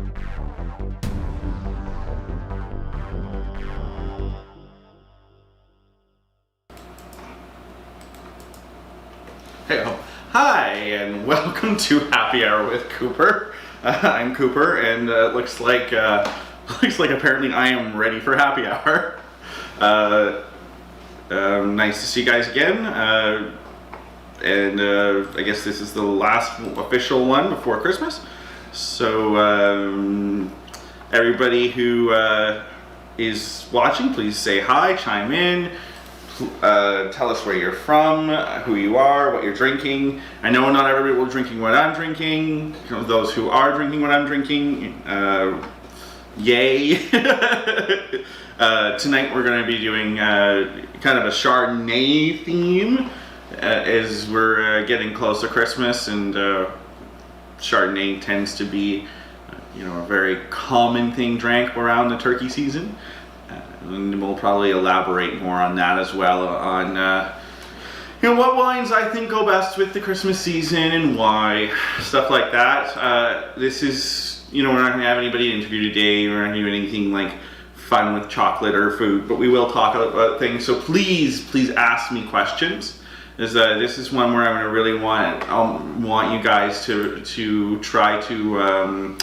Hey, hi, and welcome to Happy Hour with Cooper. I'm Cooper, and looks like apparently I am ready for happy hour. Nice to see you guys again, and I guess this is the last official one before Christmas. So everybody who is watching, please say hi, chime in. Tell us where you're from, who you are, what you're drinking. I know not everybody will be drinking what I'm drinking. Those who are drinking what I'm drinking, yay. Tonight we're going to be doing kind of a Chardonnay theme as we're getting close to Christmas, and Chardonnay tends to be a very common thing drank around the turkey season. And we'll probably elaborate more on that as well, on what wines I think go best with the Christmas season and why, stuff like that. This is, we're not going to have anybody interview today. We're not going to do anything like fun with chocolate or food, but we will talk about things. So please ask me questions. This is one where I'm going to really want you guys to try to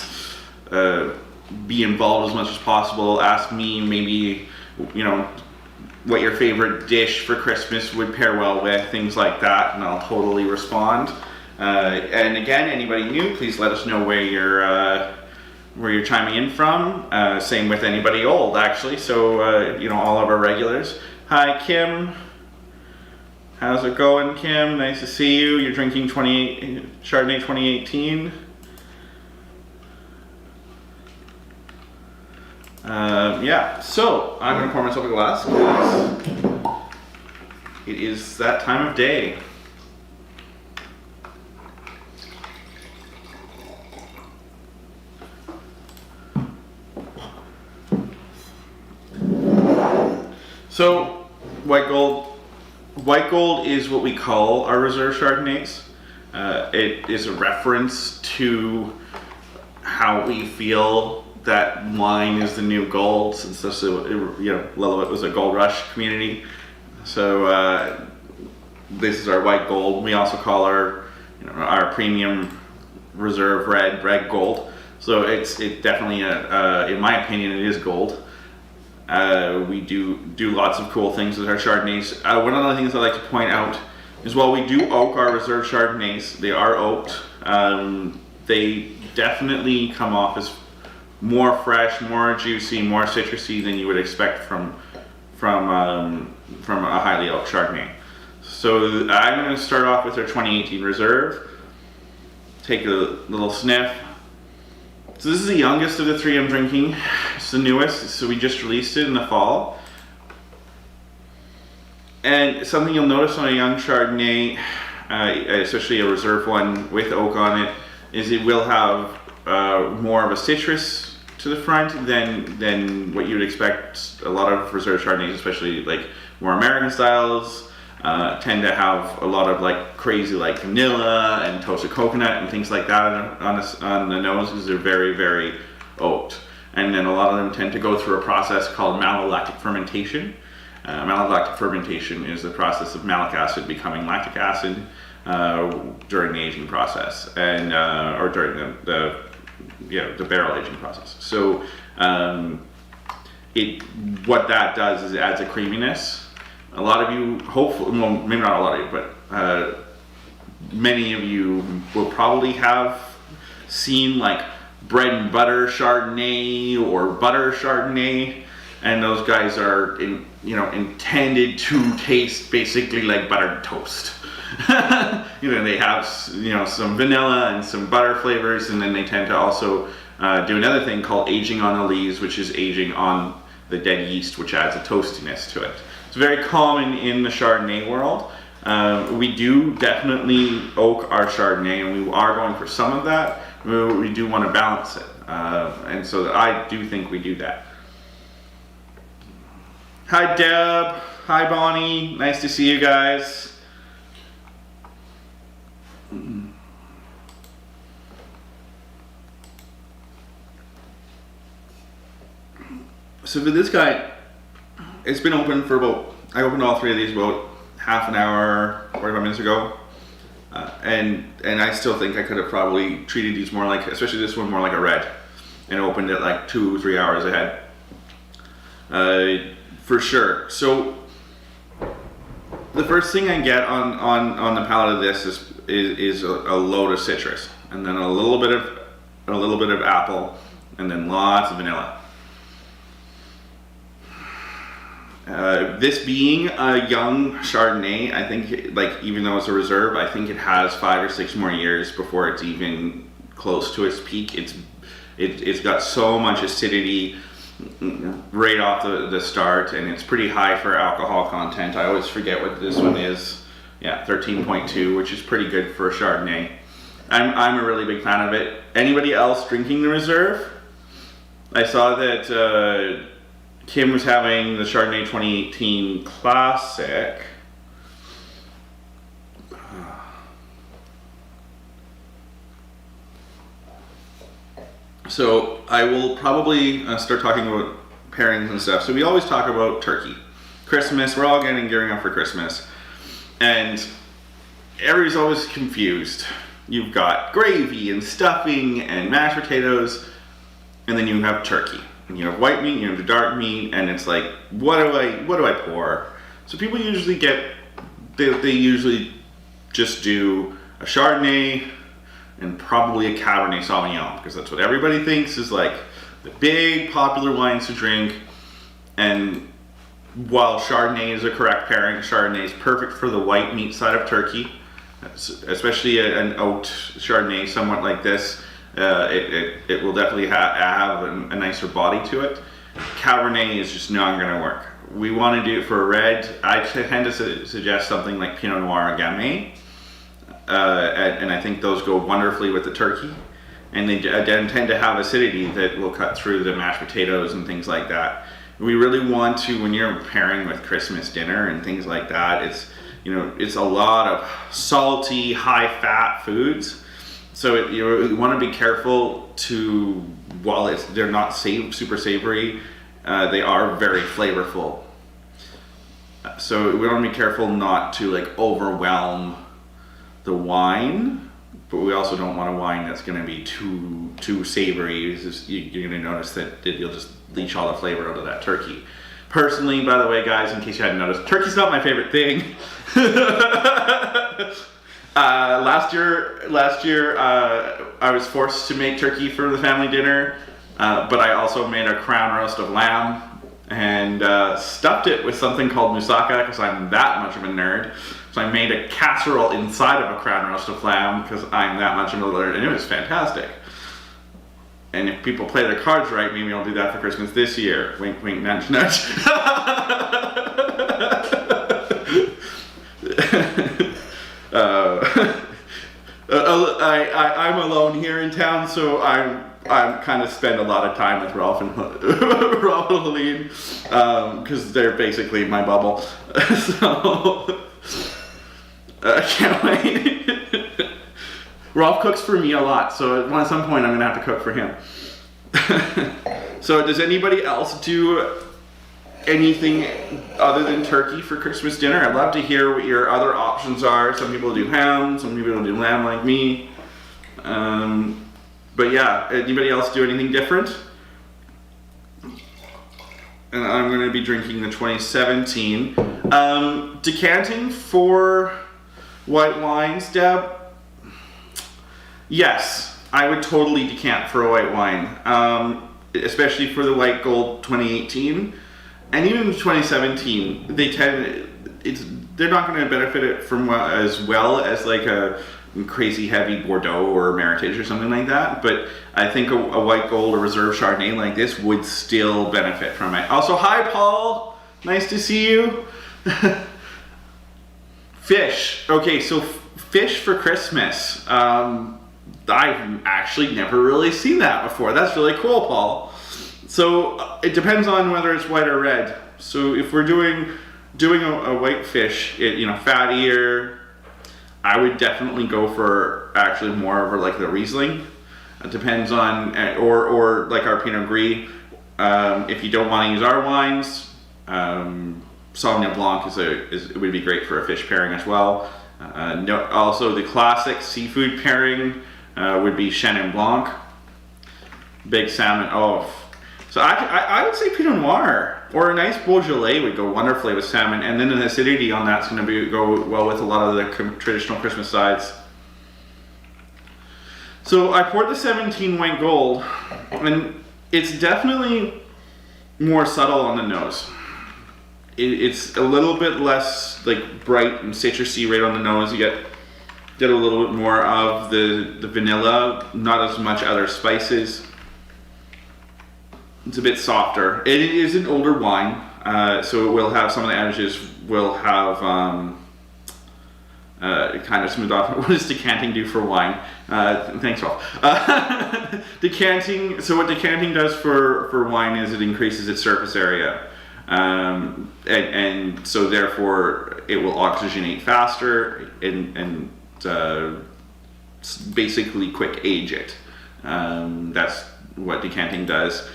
be involved as much as possible. Ask me maybe, what your favorite dish for Christmas would pair well with, things like that, and I'll totally respond. And again, anybody new, please let us know where you're chiming in from. Same with anybody old, actually. So all of our regulars. Hi, Kim. How's it going, Kim? Nice to see you. You're drinking Chardonnay 2018. Yeah, so I'm going to pour myself a glass because it is that time of day. So white gold is what we call our reserve Chardonnays. It is a reference to how we feel that wine is the new gold, since this, Lillooet was a gold rush community. So this is our white gold. We also call our premium reserve red gold. So it definitely, in my opinion, it is gold. We do lots of cool things with our Chardonnays. One of the things I like to point out is while we do oak our reserve Chardonnays, they are oaked. They definitely come off as more fresh, more juicy, more citrusy than you would expect from a highly oaked Chardonnay. So I'm going to start off with our 2018 Reserve. Take a little sniff. So this is the youngest of the three I'm drinking. It's the newest, so we just released it in the fall. And something you'll notice on a young Chardonnay, especially a reserve one with oak on it, is it will have more of a citrus to the front than what you would expect. A lot of reserve Chardonnays, especially like more American styles, tend to have a lot of like crazy like vanilla and toasted coconut and things like that on the nose, because they're very, very oaked. And then a lot of them tend to go through a process called malolactic fermentation. Malolactic fermentation is the process of malic acid becoming lactic acid during the aging process, and or during the barrel aging process. So what that does is it adds a creaminess. A lot of you, hopefully, well, maybe not a lot of you, but many of you will probably have seen like bread and butter Chardonnay or butter Chardonnay, and those guys are intended to taste basically like buttered toast. They have some vanilla and some butter flavors, and then they tend to also do another thing called aging on the lees, which is aging on the dead yeast, which adds a toastiness to it. It's very common in the Chardonnay world. We do definitely oak our Chardonnay, and we are going for some of that. We do want to balance it, and so I do think we do that. Hi Deb, hi Bonnie, nice to see you guys. So for this guy, it's been open for I opened all three of these about half an hour, 45 minutes ago. And I still think I could have probably treated these more like, especially this one, more like a red, and opened it like 2-3 hours ahead. For sure. So the first thing I get on the palate of this is a load of citrus, and then a little bit of apple, and then lots of vanilla. This being a young Chardonnay, I think, like, even though it's a reserve, I think it has 5 or 6 more years before it's even close to its peak. It's got so much acidity right off the start, and it's pretty high for alcohol content. I always forget what this one is. Yeah, 13.2, which is pretty good for a Chardonnay. I'm a really big fan of it. Anybody else drinking the reserve? I saw that Kim was having the Chardonnay 2018 Classic. So I will probably start talking about pairings and stuff. So we always talk about turkey. Christmas, we're all gearing up for Christmas. And everybody's always confused. You've got gravy and stuffing and mashed potatoes, and then you have turkey. And you have white meat, you have the dark meat, and it's like, what do I pour? So people usually they usually just do a Chardonnay and probably a Cabernet Sauvignon, because that's what everybody thinks is like the big popular wines to drink. And while Chardonnay is a correct pairing, Chardonnay is perfect for the white meat side of turkey, especially an oat Chardonnay somewhat like this. It will definitely have a nicer body to it. Cabernet is just not going to work. We want to do it for a red. I tend to suggest something like Pinot Noir or Gamay, and I think those go wonderfully with the turkey. And they tend to have acidity that will cut through the mashed potatoes and things like that. We really want to, when you're pairing with Christmas dinner and things like that, it's a lot of salty, high-fat foods. So you want to be careful while they're not super savory, they are very flavorful. So we want to be careful not to like overwhelm the wine, but we also don't want a wine that's going to be too savory. You're going to notice that you'll just leach all the flavor out of that turkey. Personally, by the way, guys, in case you hadn't noticed, turkey's not my favorite thing. Last year, I was forced to make turkey for the family dinner, but I also made a crown roast of lamb and stuffed it with something called moussaka, because I'm that much of a nerd. So I made a casserole inside of a crown roast of lamb because I'm that much of a nerd, and it was fantastic. And if people play their cards right, maybe I'll do that for Christmas this year. Wink, wink, nudge, nudge. I'm alone here in town, so I'm kind of spend a lot of time with Ralph and Helene, because they're basically my bubble. So I can't wait. Ralph cooks for me a lot, so at some point I'm gonna have to cook for him. So does anybody else do anything other than turkey for Christmas dinner? I'd love to hear what your other options are. Some people do ham, some people do lamb like me. But yeah, anybody else do anything different? And I'm going to be drinking the 2017. Decanting for white wines, Deb? Yes, I would totally decant for a white wine, especially for the White Gold 2018. And even 2017, they're not going to benefit it from as well as like a crazy heavy Bordeaux or Meritage or something like that. But I think a White Gold or Reserve Chardonnay like this would still benefit from it. Also, hi Paul, nice to see you. Fish. Okay, so fish for Christmas. I've actually never really seen that before. That's really cool, Paul. So it depends on whether it's white or red. So if we're doing a white fish, fattier, I would definitely go for actually more of like the Riesling. It depends on, or like our Pinot Gris. If you don't want to use our wines, Sauvignon Blanc it would be great for a fish pairing as well. Also, the classic seafood pairing would be Chenin Blanc, big salmon. Oh, so I would say Pinot Noir or a nice Beaujolais would go wonderfully with salmon, and then the acidity on that's going to go well with a lot of the traditional Christmas sides. So I poured the 17 white gold, and it's definitely more subtle on the nose. It's a little bit less like bright and citrusy right on the nose. You get a little bit more of the vanilla, not as much other spices. It's a bit softer. It is an older wine, so it will have some of the edges will have kind of smooth off. What does decanting do for wine? Thanks, Rolf. Decanting. So what decanting does for wine is it increases its surface area, and so therefore it will oxygenate faster and basically quick age it. That's what decanting does.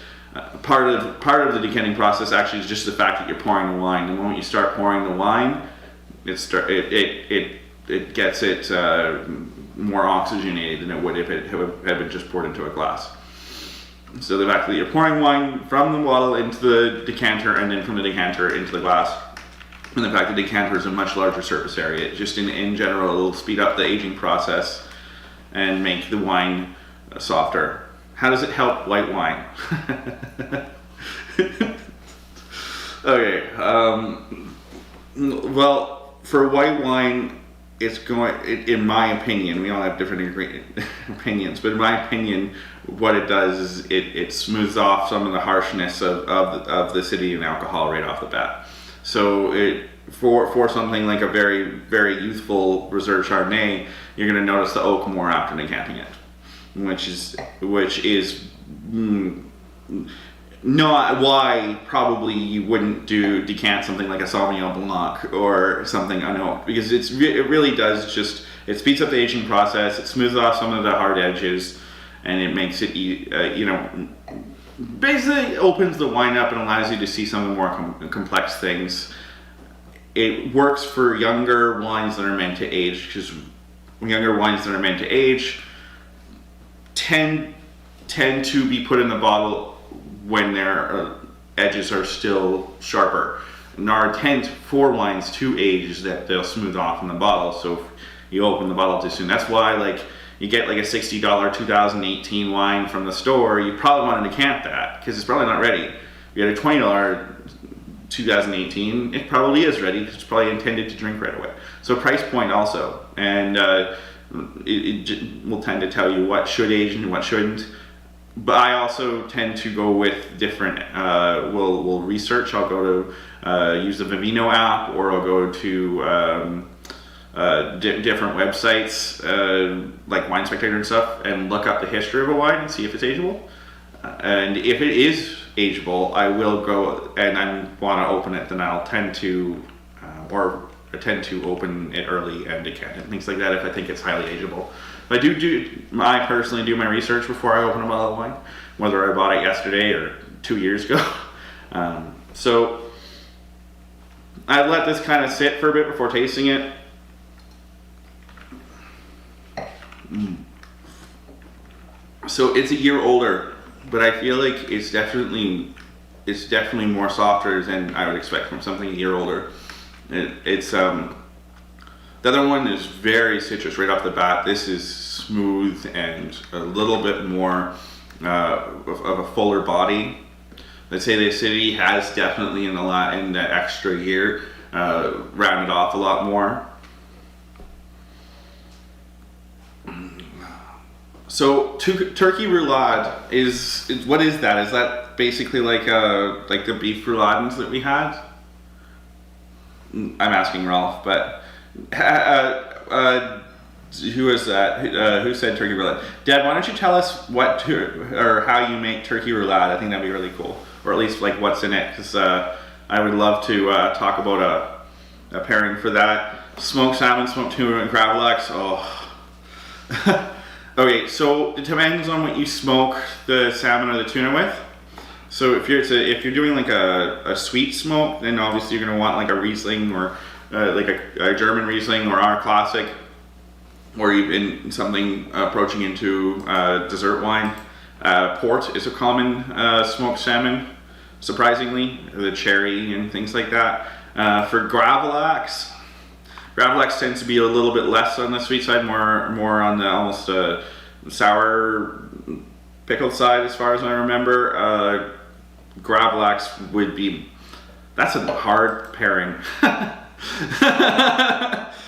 Part of the decanting process actually is just the fact that you're pouring the wine. The moment you start pouring the wine, it gets it more oxygenated than it would if it had been just poured into a glass. So the fact that you're pouring wine from the bottle into the decanter and then from the decanter into the glass, and the fact that the decanter is a much larger surface area, just in general, it'll speed up the aging process and make the wine softer. How does it help white wine? Okay. Well, for white wine, it's going. In my opinion, we all have different opinions, but in my opinion, what it does is it smooths off some of the harshness of the acidity and alcohol right off the bat. So for something like a very, very youthful reserve Chardonnay, you're going to notice the oak more after decanting it, which is not why probably you wouldn't decant something like a Sauvignon Blanc or something unoaked, because it really does just, it speeds up the aging process, it smooths off some of the hard edges, and it makes it basically opens the wine up and allows you to see some of the more complex things. It works for younger wines that are meant to age, because younger wines that are meant to age tend to be put in the bottle when their edges are still sharper. And our intent for wines to age is that they'll smooth off in the bottle, so if you open the bottle too soon. That's why, like, you get like a $60 2018 wine from the store, you probably want to decant that, because it's probably not ready. If you get a $20 2018, it probably is ready, because it's probably intended to drink right away. So price point also, and it will tend to tell you what should age and what shouldn't. But I also tend to go with different, we'll research. I'll go to use the Vivino app, or I'll go to different websites like Wine Spectator and stuff, and look up the history of a wine and see if it's ageable. And if it is ageable, I will go and I want to open it, then I'll tend to open it early and decant it, things like that, if I think it's highly ageable. But I personally do my research before I open a bottle of wine, whether I bought it yesterday or 2 years ago. So I let this kind of sit for a bit before tasting it. So it's a year older, but I feel like it's definitely more softer than I would expect from something a year older. The other one is very citrus right off the bat. This is smooth and a little bit more of a fuller body. Let's say the acidity has definitely in the extra year rounded off a lot more. So turkey roulade is what is that? Is that basically like the beef roulades that we had? I'm asking Rolf, but who is that? Who said turkey roulade? Dad, why don't you tell us how you make turkey roulade? I think that'd be really cool, or at least like what's in it, because I would love to talk about a pairing for that. Smoked salmon, smoked tuna, and crab legs. Oh. Okay, so it depends on what you smoke the salmon or the tuna with. So if you're doing like a sweet smoke, then obviously you're gonna want like a Riesling or like a German Riesling or our classic, or even something approaching into dessert wine. Port is a common smoked salmon, surprisingly, the cherry and things like that. For Gravlax tends to be a little bit less on the sweet side, more on the almost sour pickled side, as far as I remember. Gravlax would be, that's a hard pairing.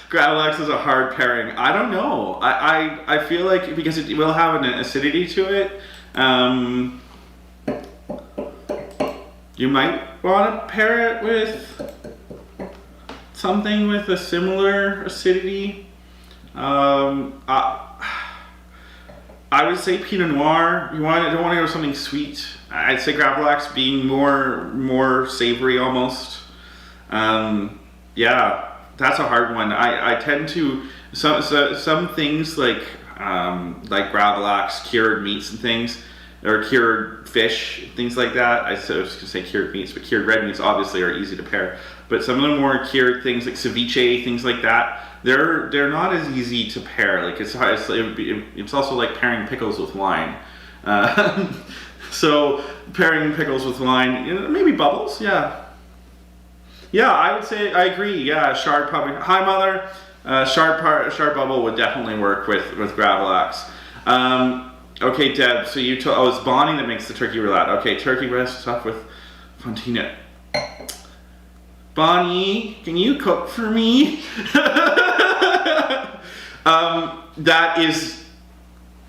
Gravlax is a hard pairing. I don't know. I feel like because it will have an acidity to it, you might want to pair it with something with a similar acidity. I would say Pinot Noir. Don't want to go with something sweet. I'd say Gravlax being more savory almost. Yeah, that's a hard one. I tend to some things like Gravlax, cured meats and things, or cured fish, things like that. I was going to say cured meats, but cured red meats obviously are easy to pair. But some of the more cured things like ceviche, things like that, they're not as easy to pair. Like it's also like pairing pickles with wine. So pairing pickles with wine, maybe bubbles, yeah. Yeah, I would say I agree. Yeah, Chard probably. Hi, Mother. Chard bubble would definitely work with Gravlax. Okay, Deb. So you told it's Bonnie that makes the turkey roulade. Okay, turkey breast stuff with fontina. Bonnie, can you cook for me? That is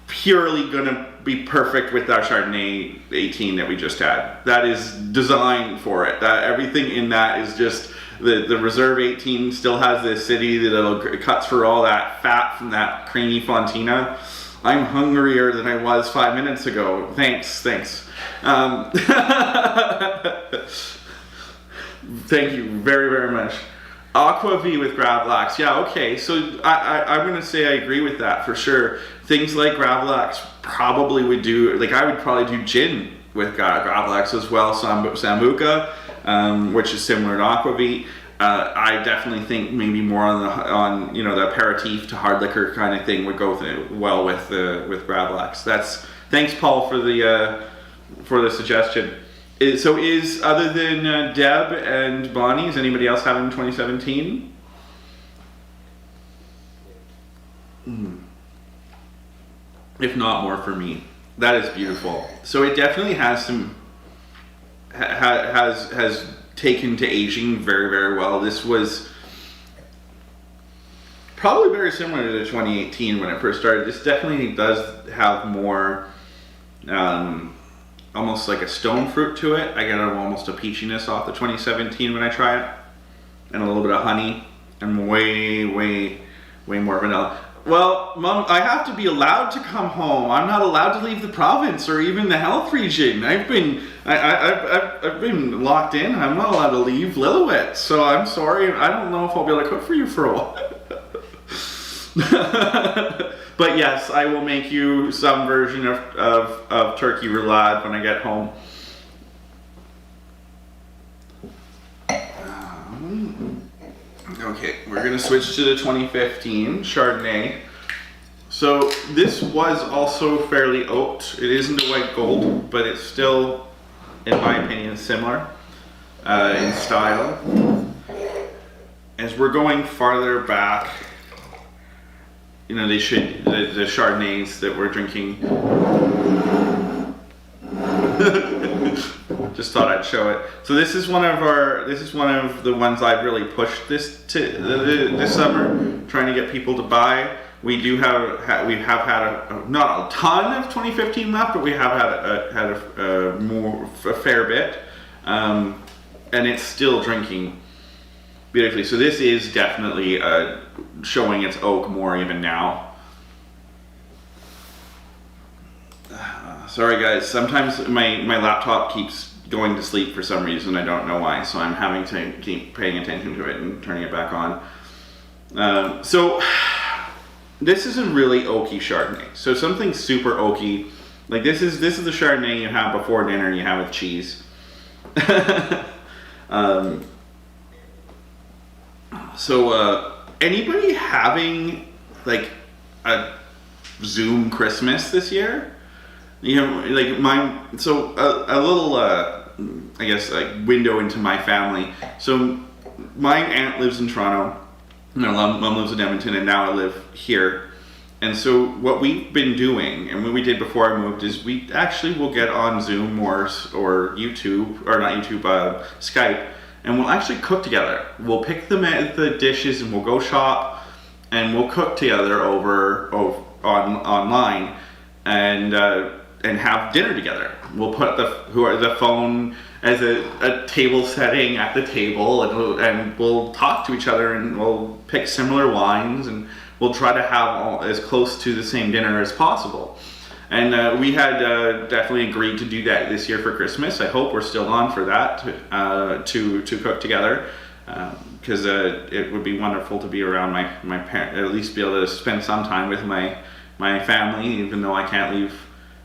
purely gonna be perfect with our Chardonnay 18 that we just had. That is designed for it. That everything in that is just the Reserve 18 still has the acidity that it cuts for all that fat from that creamy fontina. I'm hungrier than I was 5 minutes ago. Thanks. Thank you very, very much. Aquavit with Gravlax. Yeah, okay. So I'm going to say I agree with that for sure. Things like Gravlax probably would do, like I would probably do gin with Gravlax as well. Sambuca, which is similar to Aquavit. I definitely think maybe more on the aperitif to hard liquor kind of thing would go well with Gravlax. Thanks, Paul, for the suggestion. So other than Deb and Bonnie, is anybody else having 2017? If not, more for me. That is beautiful. So it definitely has has taken to aging very, very well. This was probably very similar to the 2018 when it first started. This definitely does have more almost like a stone fruit to it. I get almost a peachiness off the 2017 when I try it, and a little bit of honey, and way more vanilla. Well, Mom, I have to be allowed to come home. I'm not allowed to leave the province or even the health region. I've been locked in. I'm not allowed to leave Lillooet. So I'm sorry. I don't know if I'll be able to cook for you for a while. But yes, I will make you some version of turkey roulade when I get home. Okay, we're gonna switch to the 2015 Chardonnay. So this was also fairly oaked. It isn't a white gold, but it's still, in my opinion, similar in style. As we're going farther back, the Chardonnays that we're drinking. Just thought I'd show it. So this is one of the ones I've really pushed this summer, trying to get people to buy. We have had not a ton of 2015 left, but we have had a fair bit, and it's still drinking beautifully. So this is definitely showing its oak more even now. Sorry guys, sometimes my laptop keeps going to sleep for some reason. I don't know why, so I'm having to keep paying attention to it and turning it back on. So this is a really oaky Chardonnay. So something super oaky Like this is the Chardonnay you have before dinner and you have with cheese. So anybody having like a Zoom Christmas this year? You know, like mine. So a little, I guess, like window into my family. So my aunt lives in Toronto. My mom lives in Edmonton, and now I live here. And so what we've been doing, and what we did before I moved, is we actually will get on Zoom or YouTube, or not YouTube, Skype, and we'll actually cook together. We'll pick the dishes, and we'll go shop, and we'll cook together online, and have dinner together. We'll put the phone as a table setting at the table, and we'll talk to each other, and we'll pick similar wines, and we'll try to have as close to the same dinner as possible. And we had definitely agreed to do that this year for Christmas. I hope we're still on for that to cook together, because it would be wonderful to be around my parents, at least be able to spend some time with my family, even though I can't leave.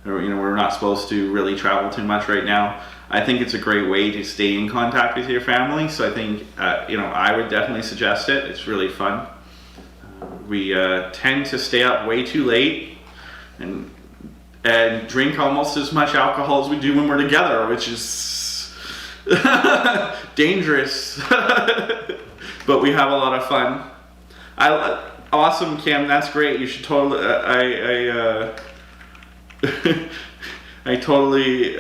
Or, we're not supposed to really travel too much right now. I think it's a great way to stay in contact with your family. So I think I would definitely suggest it. It's really fun. We tend to stay up way too late and drink almost as much alcohol as we do when we're together, which is dangerous. But we have a lot of fun. Awesome, Kim. That's great. You should totally. I totally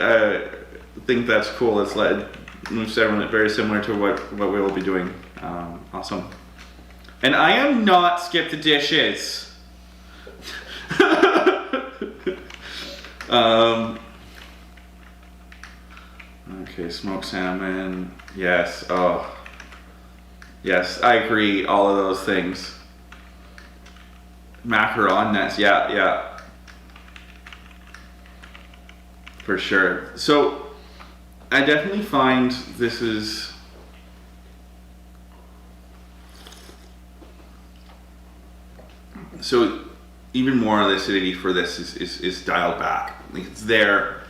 think that's cool. It's like very similar to what we will be doing. Awesome. And I am not skip the dishes. Okay, smoked salmon. Yes. Oh. Yes, I agree. All of those things. Macaron nuts. Yeah. For sure. So, I definitely find this is... So, even more of the acidity for this is dialed back. Like, it's there,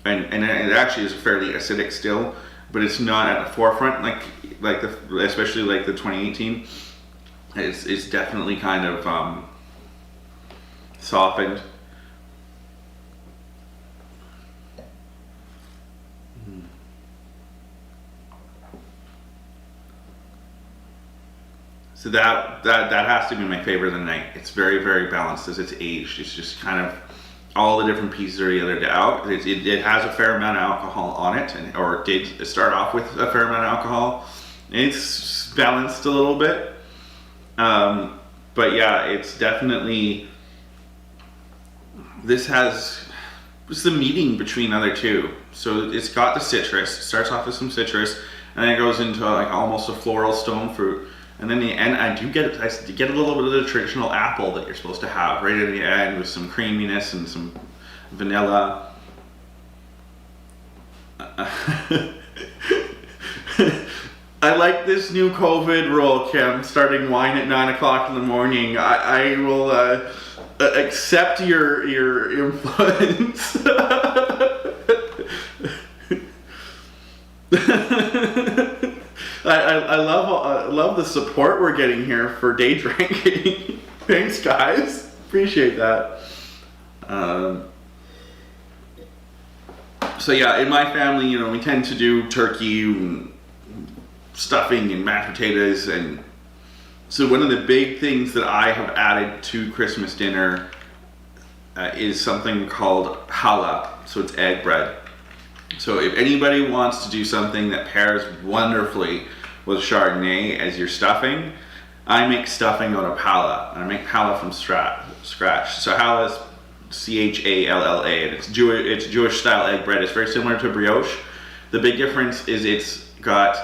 and it actually is fairly acidic still, but it's not at the forefront especially like the 2018. It's definitely kind of softened. So that has to be my favorite of the night. It's very, very balanced as it's aged. It's just kind of all the different pieces are either out. It has a fair amount of alcohol on it, or it did start off with a fair amount of alcohol. It's balanced a little bit, but yeah, it's definitely. It's the meeting between other two. So it's got the citrus. It starts off with some citrus, and then it goes into like almost a floral stone fruit. And then the end, I get a little bit of the traditional apple that you're supposed to have right at the end, with some creaminess and some vanilla. I like this new COVID rule, Kim, starting wine at 9 o'clock in the morning. I will accept your influence. I love the support we're getting here for day drinking. Thanks, guys. Appreciate that. So yeah, in my family, we tend to do turkey and stuffing and mashed potatoes, and so one of the big things that I have added to Christmas dinner is something called challah. So it's egg bread. So if anybody wants to do something that pairs wonderfully with Chardonnay as your stuffing, I make stuffing out of challah, and I make challah from scratch. So challah is C-H-A-L-L-A, and it's Jewish style egg bread. It's very similar to brioche. The big difference is it's got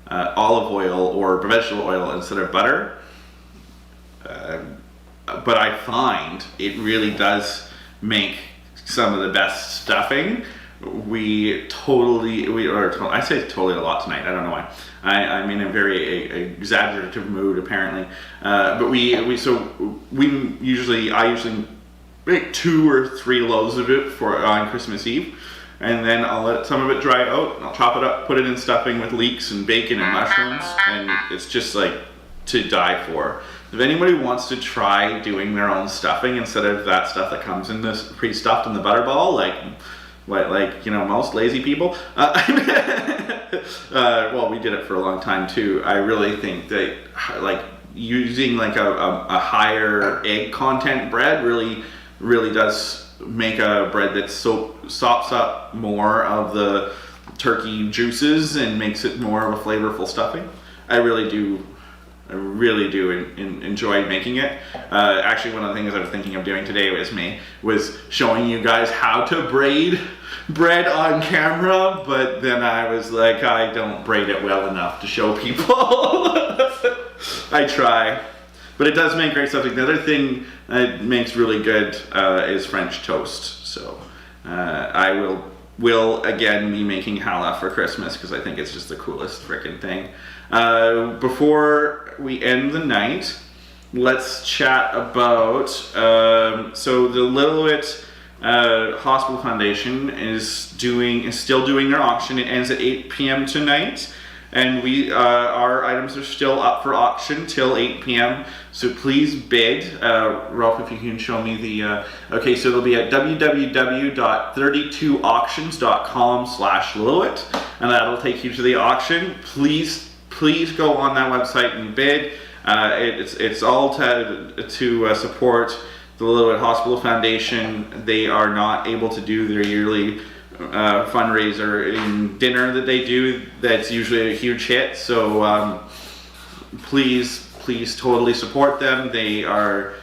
olive oil or vegetable oil instead of butter. But I find it really does make some of the best stuffing. I say totally a lot tonight. I don't know why. I'm in a very exaggerative mood apparently. But I usually make 2 or 3 loaves of it on Christmas Eve. And then I'll let some of it dry out, and I'll chop it up, put it in stuffing with leeks and bacon and mushrooms, and it's just like to die for. If anybody wants to try doing their own stuffing instead of that stuff that comes in this pre-stuffed in the butterball, like most lazy people, well, we did it for a long time too. I really think that like using like a higher egg content bread really does make a bread that sops up more of the turkey juices and makes it more of a flavorful stuffing. I really do enjoy making it. Actually, one of the things I was thinking of doing today was showing you guys how to braid bread on camera, but then I was like, I don't braid it well enough to show people. I try. But it does make great stuffing. The other thing it makes really good is French toast. So I will again be making challah for Christmas because I think it's just the coolest freaking thing. Before we end the night, let's chat about so the Lillooet Hospital Foundation is still doing their auction. It ends at 8 p.m. tonight. And our items are still up for auction till 8 p.m. So please bid. Ralph, if you can show me the... okay, so it'll be at www.32auctions.com/Lillooet, and that'll take you to the auction. Please go on that website and bid. It's all to support the Lillooet Hospital Foundation. They are not able to do their yearly fundraiser in dinner that they do. That's usually a huge hit, so please totally support them. They are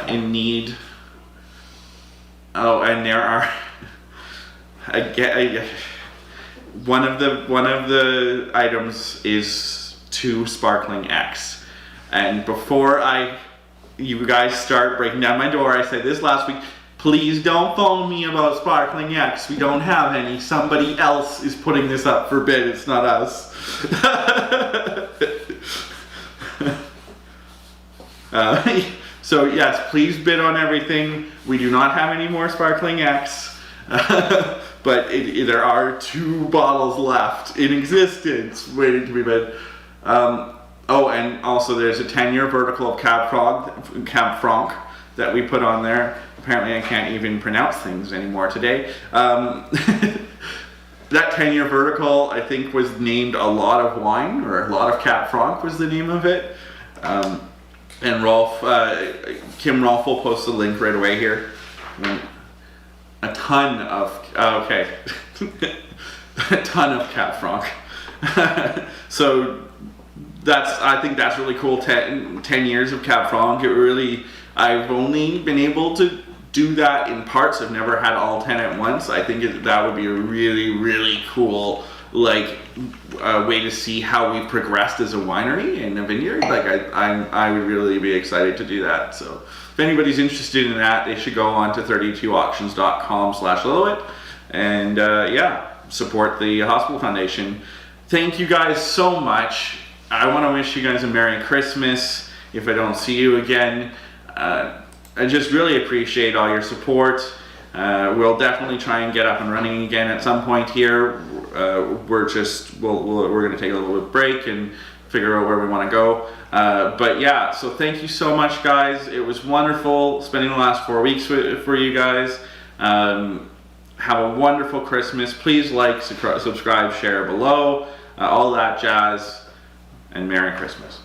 in need. Oh, and there are one of the items is 2 sparkling X, and before you guys start breaking down my door, I said this last week, please don't phone me about sparkling X. We don't have any. Somebody else is putting this up for bid. It's not us. So yes, please bid on everything. We do not have any more sparkling X. But there are 2 bottles left in existence waiting to be bid. Oh, and also there's a 10-year vertical of Cab Franc that we put on there. Apparently I can't even pronounce things anymore today. That 10-year vertical, I think, was named A Lot of Wine, or A Lot of Cab Franc was the name of it. And Kim Rolf will post the link right away here. A ton of, a ton of Cab Franc. So I think that's really cool. 10 years of Cab Franc. I've only been able to do that in parts. I've never had all 10 at once. I think that would be a really, really cool way to see how we've progressed as a winery in a vineyard. I would really be excited to do that. So if anybody's interested in that, they should go on to 32auctions.com/Lillooet and support the Hospital Foundation. Thank you guys so much. I want to wish you guys a Merry Christmas if I don't see you again. I just really appreciate all your support. We'll definitely try and get up and running again at some point here. We're going to take a little bit of break and figure out where we want to go. But yeah, so thank you so much, guys. It was wonderful spending the last 4 weeks for you guys. Have a wonderful Christmas. Please like, subscribe, share below, all that jazz, and Merry Christmas.